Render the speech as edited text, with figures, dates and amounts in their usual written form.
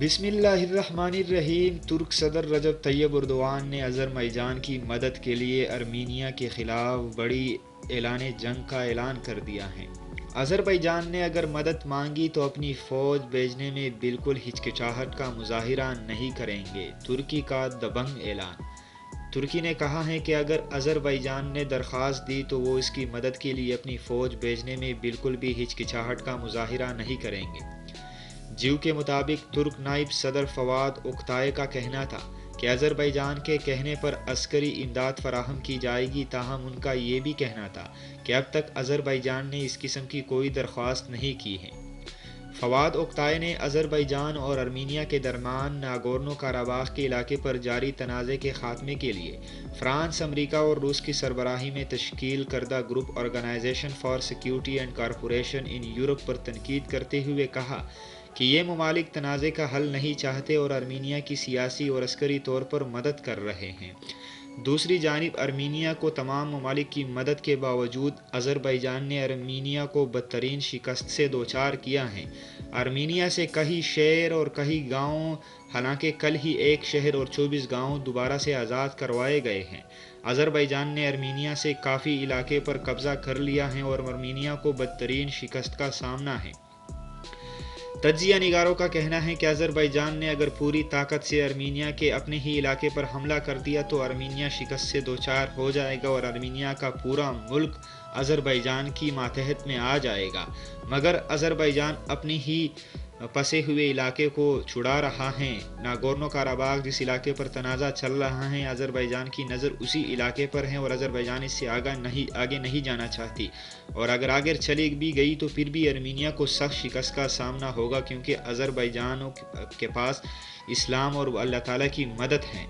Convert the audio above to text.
بسم اللہ الرحمن الرحیم۔ ترک صدر رجب طیب اردوان نے آذربائیجان کی مدد کے لیے ارمینیا کے خلاف بڑی اعلان جنگ کا اعلان کر دیا ہے۔ آذربائیجان نے اگر مدد مانگی تو اپنی فوج بھیجنے میں بالکل ہچکچاہٹ کا مظاہرہ نہیں کریں گے۔ ترکی کا دبنگ اعلان۔ ترکی نے کہا ہے کہ اگر آذربائیجان نے درخواست دی تو وہ اس کی مدد کے لیے اپنی فوج بھیجنے میں بالکل بھی ہچکچاہٹ کا مظاہرہ نہیں کریں گے۔ جیو کے مطابق ترک نائب صدر فواد اوکتائے کا کہنا تھا کہ آذربائیجان کے کہنے پر عسکری امداد فراہم کی جائے گی، تاہم ان کا یہ بھی کہنا تھا کہ اب تک آذربائیجان نے اس قسم کی کوئی درخواست نہیں کی ہے۔ فواد اوکتائے نے آذربائیجان اور ارمینیا کے درمیان ناگورنو کاراباخ کے علاقے پر جاری تنازع کے خاتمے کے لیے فرانس، امریکہ اور روس کی سربراہی میں تشکیل کردہ group organization for security and cooperation in Europe پر تنقید کرتے ہوئے کہا کہ یہ ممالک تنازع کا حل نہیں چاہتے اور ارمینیا کی سیاسی اور عسکری طور پر مدد کر رہے ہیں۔ دوسری جانب ارمینیا کو تمام ممالک کی مدد کے باوجود آذربائیجان نے ارمینیا کو بدترین شکست سے دوچار کیا ہے۔ ارمینیا سے کئی شہر اور کئی گاؤں، حالانکہ کل ہی ایک شہر اور 24 گاؤں دوبارہ سے آزاد کروائے گئے ہیں۔ آذربائیجان نے ارمینیا سے کافی علاقے پر قبضہ کر لیا ہے اور ارمینیا کو بدترین شکست کا سامنا ہے۔ تجزیہ نگاروں کا کہنا ہے کہ آذربائیجان نے اگر پوری طاقت سے ارمینیا کے اپنے ہی علاقے پر حملہ کر دیا تو ارمینیا شکست سے دوچار ہو جائے گا اور ارمینیا کا پورا ملک آذربائیجان کی ماتحت میں آ جائے گا، مگر آذربائیجان اپنے ہی پسے ہوئے علاقے کو چھڑا رہا ہے۔ ناگورنو کاراباخ جس علاقے پر تنازع چل رہا ہے، آذربائیجان کی نظر اسی علاقے پر ہے اور آذربائیجان اس سے آگے نہیں جانا چاہتی، اور اگر آگے چلی بھی گئی تو پھر بھی ارمینیا کو سخت شکست کا سامنا ہوگا، کیونکہ آذربائیجانیوں کے پاس اسلام اور اللہ تعالیٰ کی مدد ہے۔